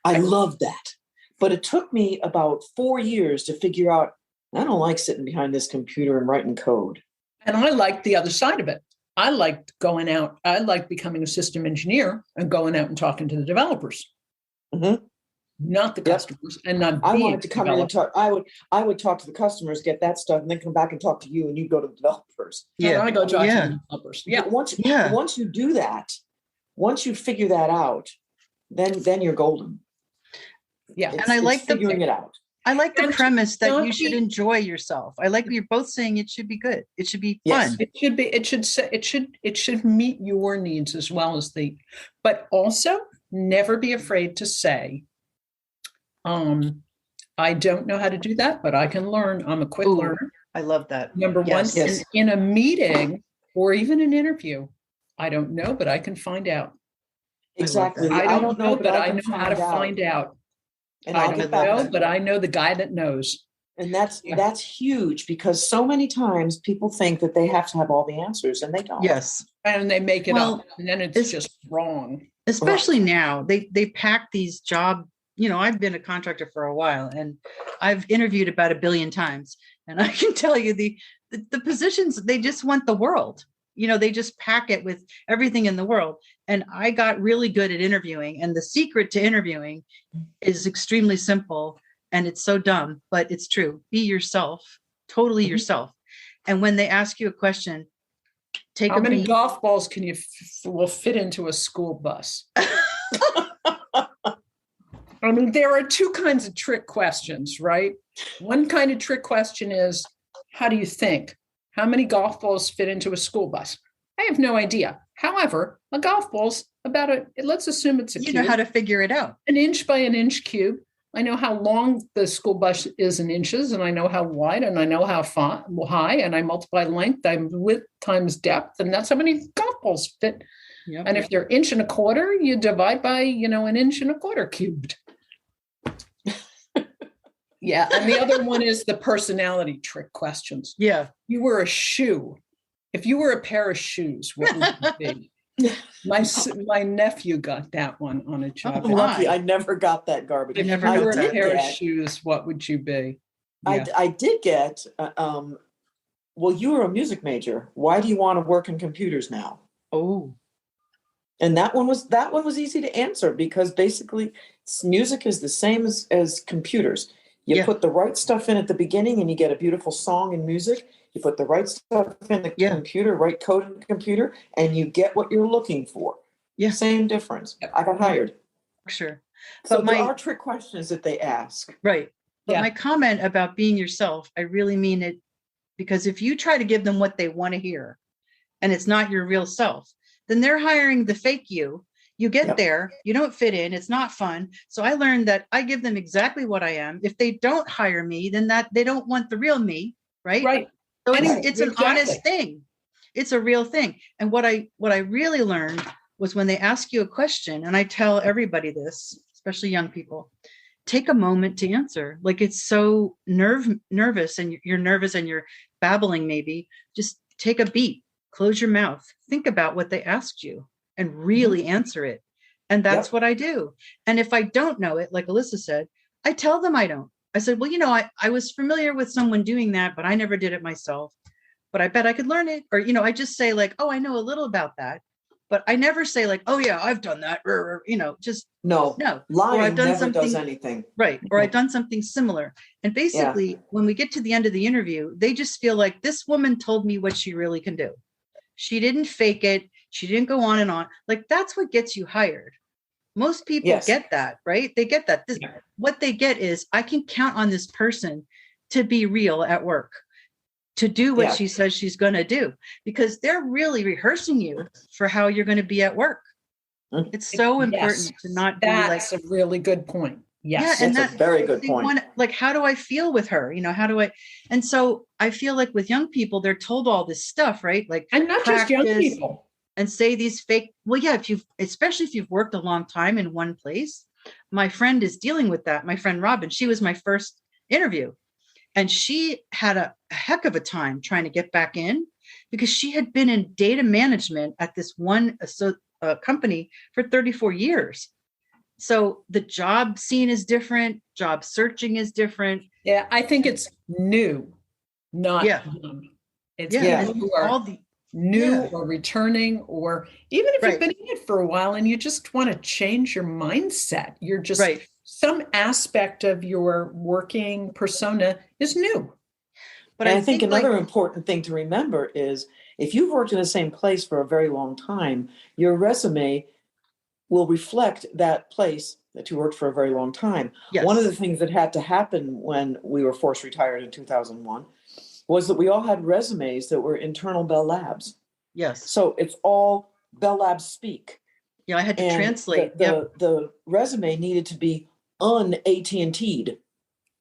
I loved that. But it took me about 4 years to figure out, I don't like sitting behind this computer and writing code. And I liked the other side of it. I liked going out. I liked becoming a system engineer and going out and talking to the developers, not the customers, and not. I wanted to come in and talk. I would talk to the customers, get that stuff, and then come back and talk to you, and you go to the developers. Yeah, and I go talk to the developers. Yeah. Once you do that, once you figure that out, then you're golden. Yeah, and I like figuring it out. I like the premise that you should enjoy yourself. I like you're both saying it should be good. It should be fun. It should be. It should meet your needs as well as but also never be afraid to say, I don't know how to do that, but I can learn. I'm a quick learner. I love that. Number one, in a meeting or even an interview, I don't know, but I can find out. Exactly. I don't know, but I know how to find out. And I don't know, but I know the guy that knows. And that's huge, because so many times people think that they have to have all the answers, and they don't. Yes. And they make it up, and then it's just wrong. Especially now, they pack these job. I've been a contractor for a while, and I've interviewed about 1 billion times, and I can tell you the positions, they just want the world. They just pack it with everything in the world. And I got really good at interviewing. And the secret to interviewing is extremely simple. And it's so dumb, but it's true. Be yourself, totally yourself. And when they ask you a question, how many golf balls can you will fit into a school bus? I mean, there are two kinds of trick questions, right? One kind of trick question is, how do you think? How many golf balls fit into a school bus? I have no idea. However, a golf ball's let's assume it's a cube. You know how to figure it out. 1 inch by 1 inch cube. I know how long the school bus is in inches, and I know how wide, and I know how high, and I multiply length, width times depth, and that's how many golf balls fit. Yep. And if they're 1.25 inches, you divide by, 1.25 inches cubed. Yeah. And the other one is the personality trick questions. Yeah. You were a shoe. If you were a pair of shoes, what would you be? My nephew got that one on a job. Oh, lucky. I never got that garbage. If you were a pair of shoes, what would you be? Yeah. I did get, well, you were a music major. Why do you want to work in computers now? Oh. And that one was easy to answer, because basically music is the same as computers. You put the right stuff in at the beginning and you get a beautiful song and music. You put the right stuff in the computer, right code in the computer, and you get what you're looking for. Yeah. Same difference. I got hired. Sure. So there are trick questions that they ask. Right. But my comment about being yourself, I really mean it, because if you try to give them what they want to hear and it's not your real self, then they're hiring the fake you. You get there, you don't fit in, it's not fun. So I learned that I give them exactly what I am. If they don't hire me, then that they don't want the real me, right? Right. So it's an honest thing. It's a real thing. And what I really learned was when they ask you a question, and I tell everybody this, especially young people, take a moment to answer. Like, it's so nervous and you're nervous and you're babbling, maybe just take a beat, close your mouth, think about what they asked you and really answer it. And that's what I do. And if I don't know it, like Elissa said, I tell them I don't. I said, well, I was familiar with someone doing that, but I never did it myself. But I bet I could learn it. Or, I just say like, oh, I know a little about that. But I never say like, oh yeah, I've done that. Just no. Lying never does anything. Right. Or I've done something similar. And basically, when we get to the end of the interview, they just feel like this woman told me what she really can do. She didn't fake it. She didn't go on and on. Like, that's what gets you hired. Most people get that, right? They get that. What they get is, I can count on this person to be real at work, to do what she says she's going to do, because they're really rehearsing you for how you're going to be at work. It's so important to not be like. That's a really good point. Yes. Yeah, and that's a very good point. Like, how do I feel with her? How do I? And so I feel like with young people, they're told all this stuff, right? Like, and not just young people. And say these fake, especially if you've worked a long time in one place. My friend is dealing with that. My friend Robin, she was my first interview, and she had a heck of a time trying to get back in, because she had been in data management at this one company for 34 years. So the job scene is different. Job searching is different. Yeah, I think it's new, not young. It's who are all the new or returning, or even if you've been in it for a while and you just want to change your mindset. You're just some aspect of your working persona is new. But I think another important thing to remember is, if you've worked in the same place for a very long time, your resume will reflect that place that you worked for a very long time. Yes. One of the things that had to happen when we were forced retired in 2001 was that we all had resumes that were internal Bell Labs. Yes. So it's all Bell Labs speak. Yeah, I had to translate. The resume needed to be un-AT&T'd.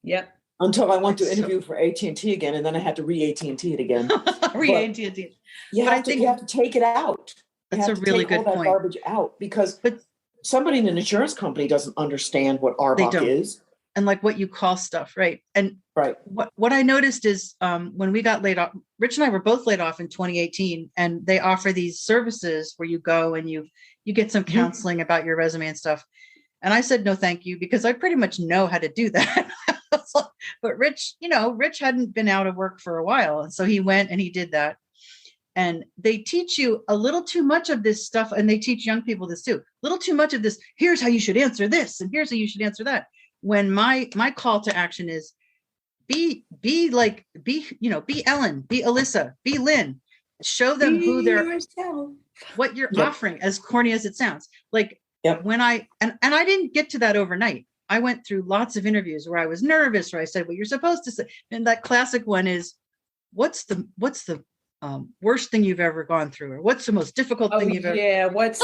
Yep. Until I went to interview for AT&T again, and then I had to re-AT&T it again. Re-AT&T. You have to take it out. That's a really good point. All that garbage out, because somebody in an insurance company doesn't understand what RBOC is. And like what you call stuff, right? And what I noticed is when we got laid off, Rich and I were both laid off in 2018, and they offer these services where you go and you get some counseling about your resume and stuff. And I said, no, thank you, because I pretty much know how to do that. But Rich hadn't been out of work for a while. And so he went and he did that. And they teach you a little too much of this stuff. And they teach young people this too. A little too much of this. Here's how you should answer this. And here's how you should answer that. When my call to action is be Ellen, be Elissa, be Lynne, show them who they're, what you're offering, as corny as it sounds. Like when I didn't get to that overnight. I went through lots of interviews where I was nervous, where I said what you're supposed to say. And that classic one is, what's the worst thing you've ever gone through, or what's the most difficult thing you've ever? Yeah, what's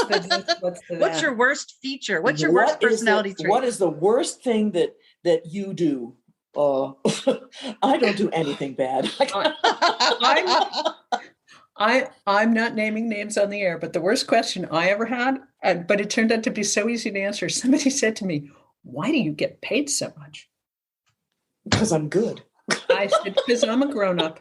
your worst feature? What's your worst personality trait? What is the worst thing that you do? I don't do anything bad. I'm not naming names on the air, but the worst question I ever had, but it turned out to be so easy to answer. Somebody said to me, "Why do you get paid so much?" Because I'm good. I said, because I'm a grown-up.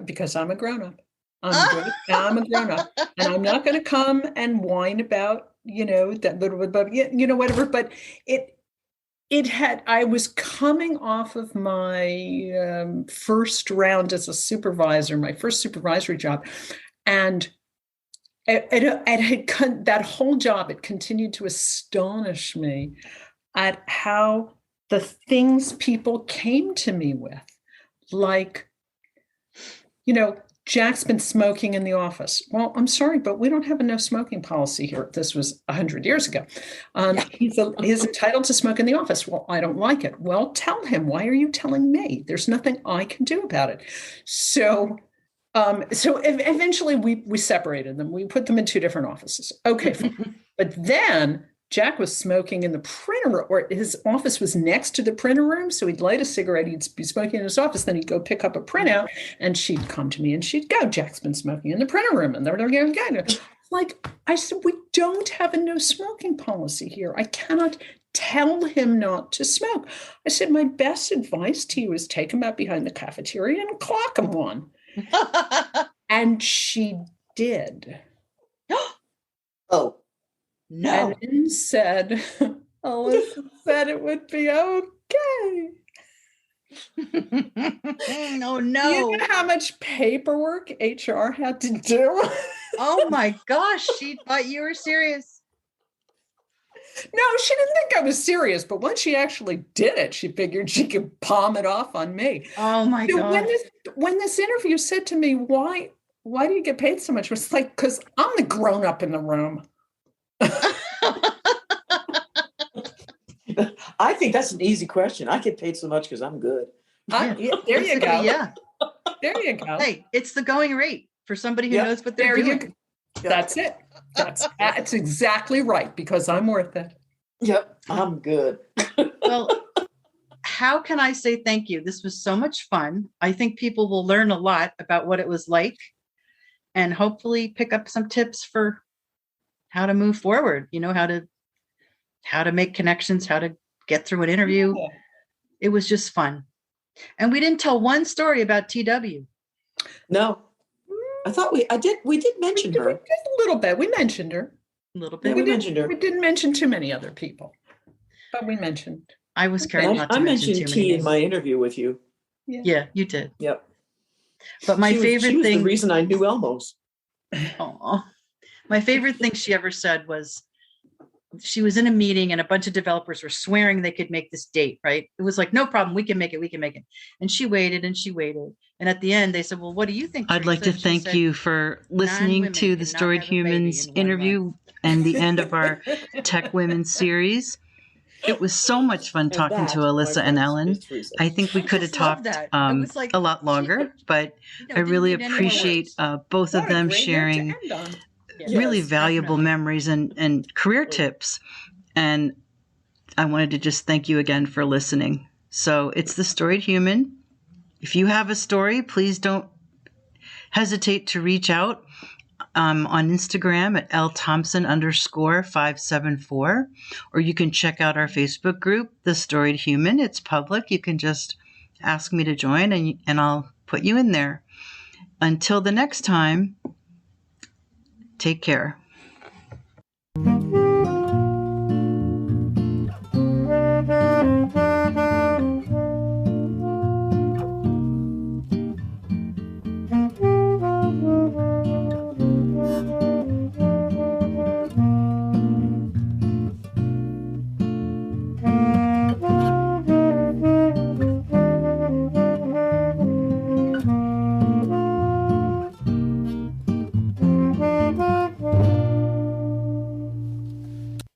Because I'm a grown-up. I'm good. I'm a grown-up. And I'm not going to come and whine about, that little bit, but whatever. But I was coming off of my first round as a supervisor, my first supervisory job. And that whole job, it continued to astonish me at how the things people came to me with, like, Jack's been smoking in the office. Well, I'm sorry, but we don't have a no smoking policy here. This was 100 years ago. He's entitled to smoke in the office. Well, I don't like it. Well, tell him. Why are you telling me? There's nothing I can do about it. So So eventually we separated them. We put them in two different offices. Okay, fine. But then Jack was smoking in the printer room, or his office was next to the printer room. So he'd light a cigarette, he'd be smoking in his office, then he'd go pick up a printout, and she'd come to me and she'd go, Jack's been smoking in the printer room. And they're like, I said, we don't have a no smoking policy here. I cannot tell him not to smoke. I said, my best advice to you is take him out behind the cafeteria and clock him one. And she did. Oh, no. And then said, Elissa said it would be okay. Oh, no. You know how much paperwork HR had to do? Oh, my gosh. She thought you were serious. No, she didn't think I was serious, but once she actually did it, she figured she could palm it off on me. Oh, my God. When this interview said to me, why do you get paid so much? It was like, because I'm the grown-up in the room. I think that's an easy question. I get paid so much because I'm good. There you go. Yeah. There you go. Hey, it's the going rate for somebody who knows what they're doing. That's it. That's exactly right, because I'm worth it. Yep, I'm good. Well, how can I say thank you? This was so much fun. I think people will learn a lot about what it was like and hopefully pick up some tips for how to move forward, how to make connections, how to get through an interview. Yeah. It was just fun. And we didn't tell one story about TW. No. I thought we did mention her. Just a little bit. We mentioned her. A little bit. Yeah, we mentioned her. We didn't mention too many other people, but we mentioned. I was careful not to mention mentioned T in my interview with you. Yeah, you did. Yep. But my favorite thing. Was the reason I knew Elmo's. Oh, my favorite thing she ever said was, she was in a meeting and a bunch of developers were swearing they could make this date, right? It was like, no problem. We can make it. And she waited and she waited. And at the end, they said, well, what do you think? I'd like to thank you for listening to the Storied Humans interview and the end of our Tech Women series. It was so much fun talking to Elissa and Ellen. I think we could have talked a lot longer, but I really appreciate both of them sharing really valuable memories and career tips. And I wanted to just thank you again for listening. So it's the Storied Human. If you have a story, please don't hesitate to reach out on Instagram at LThompson_574, or you can check out our Facebook group, The Storied Human. It's public. You can just ask me to join and I'll put you in there. Until the next time, take care.